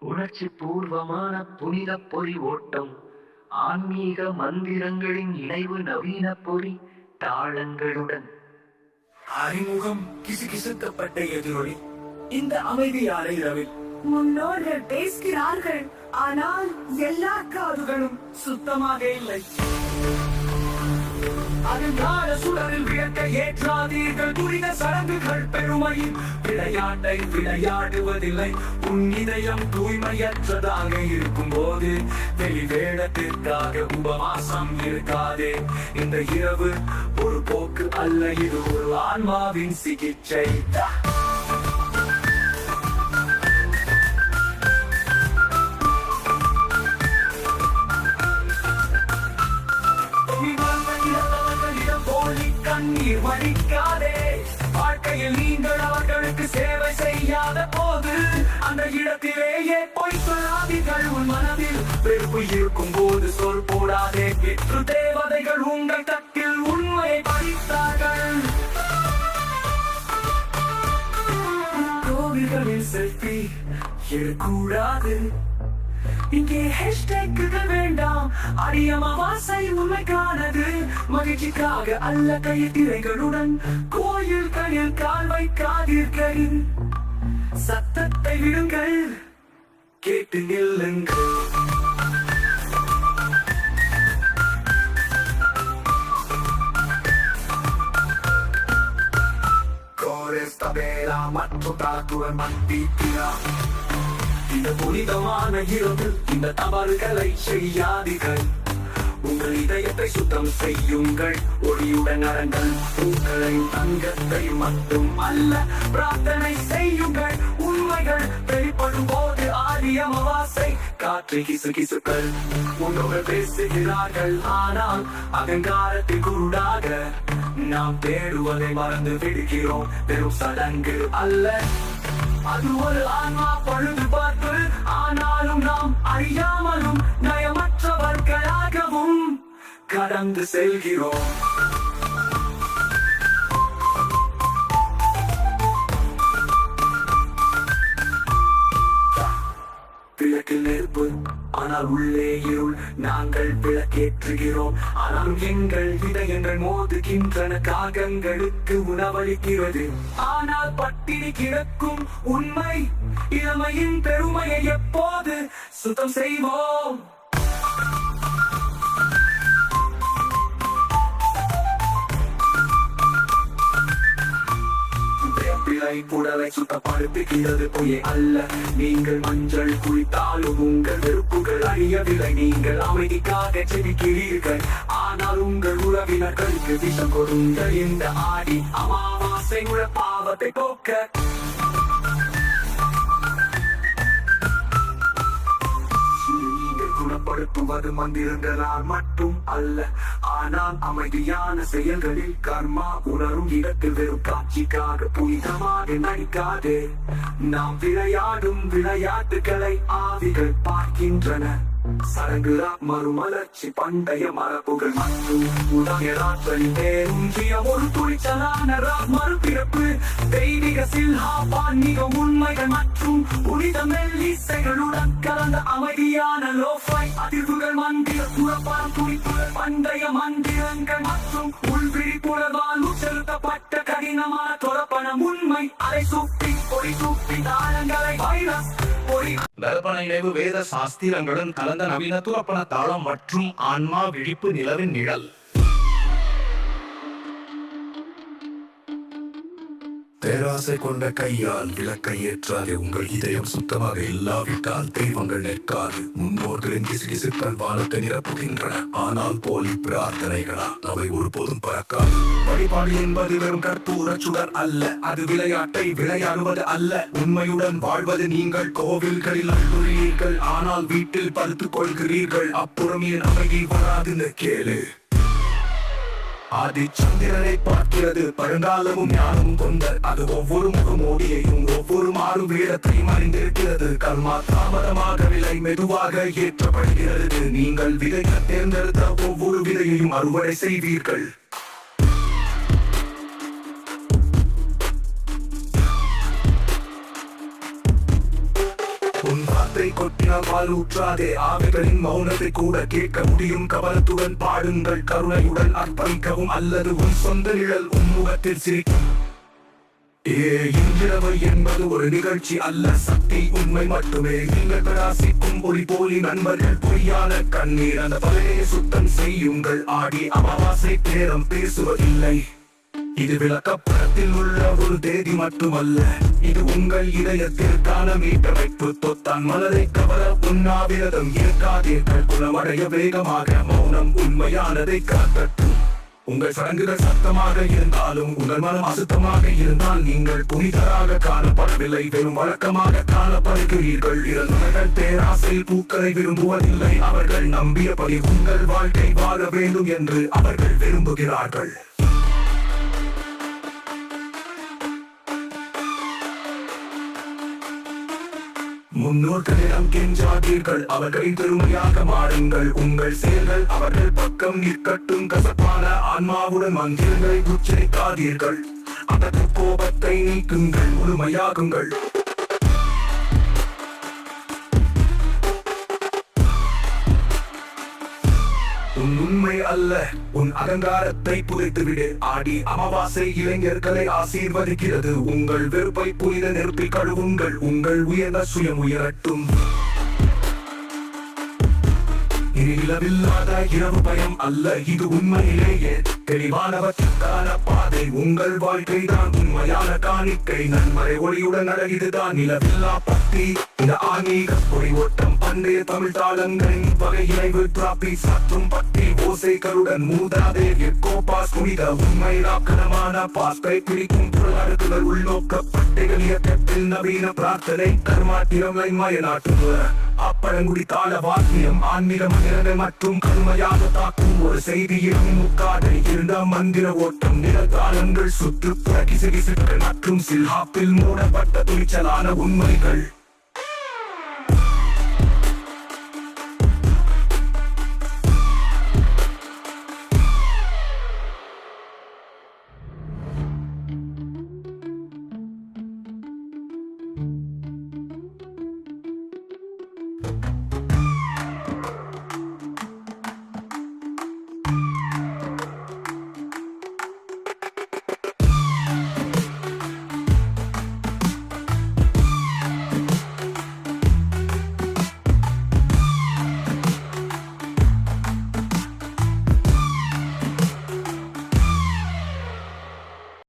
உணர்ச்சி பூர்வமான புனித பொறி ஓட்டம், ஆன்மீக மந்திரங்களின் இணைவு, நவீன பொறி தாளங்களுடன். அறிமுகம் கிசுகிசுக்கப்பட்ட எதிரொலி. இந்த அமைதியான இரவில் முன்னோர்கள் பேசுகிறார்கள், ஆனால் எல்லா காதுகளும் சுத்தமாக இல்லை. அகங்கார சுடரில் விளக்க ஏற்றாதீர்கள். துரித சடங்குகள் பெருமையின் விளையாட்டை விளையாடுவதில்லை. உன் இதயம் தூய்மையற்றதாக இருக்கும் போது வெளிவேடத்திற்காக உபவாசம் இருக்காதே. இந்த இரவு ஒரு போக்கு அல்ல, இது ஒரு ஆன்மாவின் சிகிச்சை. கண்ணீர் வடிக்காதே. வாழ்க்கையில் நீங்கள் அவர்களுக்கு சேவை செய்யாத போது அந்த இடத்திலேயே பொய் சொல்லாதீர்கள். உன் மனதில் வெறுப்பு இருக்கும் போது சொல் போடாதே. பெற்று தேவதைகள் உங்கள் தட்டில் உண்மையை படித்தார்கள். கோவில்களில் செல்ஃபி எடுக்கூடாது. இங்கே ஹேஷ்டேக்குகள் வேண்டாம். அடியமாவாசை உண்மைக்கானது. மகிழ்ச்சிக்காக அல்ல, கைத்திரைகளுடன் கோயில்களில் கால் வைக்காதீர்கள். சத்தத்தை விடுங்கள், கேட்டு நில்லுங்கள். Esta vela matto tatua mantitira. இந்த புனிதமான இரவில் இந்த தவறுகளை செய்யாதீர்கள். உங்கள் இதயத்தை சுத்தம் செய்யுங்கள். ஒளியுடன் அறங்கள். உங்களை தங்கத்தை மட்டும் அல்ல, பிரார்த்தனை செய்யுங்கள். உண்மைகள் வெளிப்படும் போது ஆடி அமாவாசை காற்று கிசுகிசுக்கள். உன்னோடு பேசுகிறார்கள், ஆனால் அகங்காரத்தில் குருடாக நாம் தேடுவதை மறந்து விடுகிறோம். வெறும் சடங்கு அல்ல, அது ஒரு ஆன்மா பழுது பார்ப்பு. ஆனாலும் நாம் அறியாமலும் நயமற்றவர்களாகவும் கடந்து செல்கிறோம். விளக்கில் நெருப்பு, ஆனால் உள்ளே இருள். நாங்கள் விளக்கேற்றுகிறோம், ஆனாலும் எங்கள் இதயங்கள் மோதுகின்றன. காகங்களுக்கு உணவளிக்கிறது, ஆனால் பட்டினி கிடக்கும். உண்மை இளமையின் பெருமையை எப்போது சுத்தம் செய்வோம்? உடலை சுத்தப்படுத்துகிறது, பொய்யே அல்ல. நீங்கள் மஞ்சள் குளித்தாலும் உங்கள் வெறுப்புகள் அழியவில்லை. நீங்கள் அமைதிக்காக செபிக்கிறீர்கள், ஆனால் உங்கள் உறவினர்களுக்கு விஷம் கொடுங்கள். இந்த ஆடி அமாவாசை உள்ள பாவத்தை போக்க குணப்படுத்துவது மந்திரங்களால் மட்டும் அல்ல, ஆனால் அமைதியான செயல்களில். கர்மா உணரும் இடத்தில் வெறும் காட்சிக்காக புனிதமாக நடிக்காதே. நாம் விளையாடும் விளையாட்டுகளை ஆவிகள் பார்க்கின்றன. சடங்கு மறுமலர்ச்சி, பண்டைய மரபுகள் மற்றும் உதயராட்களின் பேருந்திய ஒரு துணிச்சலான மறுபிறப்பு. தெய்வீக சில்ஹா, பான்மீக உண்மைகள் மற்றும் புனித மெல்லிசைகளுடன் கலந்த அமைதியான லோஃபை அதிர்வுகள். மந்திர புறப்பான் துடிப்பு, பண்டைய மந்திரங்கள் மற்றும் உள்விழிப்புணர்வால் செலுத்தப்பட்ட கடினமான தொடப்பணம். உண்மை அதை சுற்றி பொறி சுற்றி தாளங்களை வைரஸ் பொறி தர்ப்பண இணைவு வேத சாஸ்திரங்களுடன் கலந்த நவீன துரப்பண தாளம் மற்றும் ஆன்மா விழிப்பு நிலவின் நிழல். பேராசை கொண்ட கையால் விளக்கை ஏற்றாதே. உங்கள் இதயம் சுத்தமாக இல்லாவிட்டால் தெய்வங்கள் நிற்காது. முன்னோர்களின் கிசுகிசுக்கள் வானத்தை நிரப்புகின்றன, ஆனால் போலி பிரார்த்தனைகளா அவை ஒருபோதும் பறக்காது. வழிபாடு என்பது வெறும் கற்பூர சுடர் அல்ல, அது விளையாட்டை விளையாடுவது அல்ல. உண்மையுடன் வாழ்வது. நீங்கள் கோவில்களில் அழுகிறீர்கள், ஆனால் வீட்டில் படுத்துக் கொள்கிறீர்கள். அப்புறமே அமைதி வராதுன்னு கேளு. ஆதி சந்திரனை பார்க்கிறது, பழங்காலமும் ஞானமும் கொண்ட அது. ஒவ்வொரு முகமோடியையும் ஒவ்வொரு மாறு வேடத்தையும் அறிந்திருக்கிறது. கர்மா தாமதமாகவில்லை, மெதுவாக ஏற்றப்படுகிறது. நீங்கள் விதைக்க தேர்ந்தெடுத்த ஒவ்வொரு விதையையும் அறுவடை செய்வீர்கள். உன் வார்த்தை கொட்டினால் பால் ஊற்றாதே. ஆவிகளின் மௌனத்தை கூட கேட்க முடியும். கவனத்துடன் பாடுங்கள், கருணையுடன் அர்ப்பணிக்கவும், அல்லது உன் சொந்த நிழல் உன்முகத்தில் சிரிக்கும். இன்றிரவு என்பது ஒரு நிகழ்ச்சி அல்ல, சக்தி உண்மை மட்டுமே. நீங்கள் பிரகாசிக்கும் ஒளி போலி நண்பர்கள், பொய்யான கண்ணீர் அந்த பகையை சுத்தம் செய்யுங்கள். ஆடி அமாவாசை பேரம் பேசுவதில்லை, இது விளக்கப்படத்தில் உள்ள ஒரு தேதி மட்டுமல்ல. இது உங்கள் இதயத்திற்கான மீட்டமைப்பு. தொத்தான் மலரை கவர உண்ணாவிரதம் இருக்காதீர்கள். குணமடைய வேகமாக மௌனம் உண்மையானதை காட்டட்டும். உங்கள் சடங்குகள் சத்தமாக இருந்தாலும் உங்கள் மனம் அசுத்தமாக இருந்தால் நீங்கள் புனிதராக காணப்படவில்லை, வெறும் வழக்கமாக காணப்படுகிறீர்கள். இறந்தவர்கள் பேராசையில் பூக்களை விரும்புவதில்லை, அவர்கள் நம்பியபடி உங்கள் வாழ்க்கை வாழ வேண்டும் என்று அவர்கள் விரும்புகிறார்கள். முன்னோர்களிடம் கெஞ்சாதீர்கள், அவர்களை பெருமையாக மாறுங்கள். உங்கள் செயல்கள் அவர்கள் பக்கம் நிற்கட்டும். கசப்பான ஆன்மாவுடன் மந்திரங்களை உச்சரிக்காதீர்கள். அந்த கோபத்தை நீக்குங்கள், முழுமையாகுங்கள். உன் உண்மை அல்ல, உன் அகங்காரத்தை புதைத்துவிடு. ஆடி அமாவாசை இளைஞர்களை ஆசீர்வதிக்கிறது. உங்கள் வெறுப்பை புனித நெருப்பில் கழுவுங்கள். உங்கள் உயர்ந்த சுயம் உயரட்டும். நிலவில்லாத இரவு பயம் அல்ல, இது உண்மையிலேயே தெளிவானவற்றுக்கான பாதை. உங்கள் வாழ்க்கை தான் உண்மையான காணிக்கை. நன்மறை ஒளியுடன் அழகிதுதான் நிலவில்லா பக்தி. இந்த ஆன்மீக பொறி ஓட்டம் பண்டைய தமிழ் தாளங்களின் வகை இணைவு. டிராபி மற்றும் பக்தி ஓசைகளுடன் மூதாதே கோபாஸ் புனித உண்மை இலாக்கணமான பாஸ்பை பிடிக்கும் புறநாடுகள். உள்நோக்க பட்டைகள் இயக்கத்தில் நவீன பிரார்த்தனை கர்மாத்திரங்களை மயநாட்டுவ. அப்பழங்குடி தாள வாக்கியம் ஆன்மீக மந்திரங்கள் மற்றும் கடுமையாக தாக்கும் ஒரு செய்தியில் முக்காடை இருந்த மந்திர ஓட்டம். நிலத்தாளங்கள் சுற்றுப்புற கிசுகிசுகள் மற்றும் சில்ஹாப்பில் மூடப்பட்ட துணிச்சலான உண்மைகள்.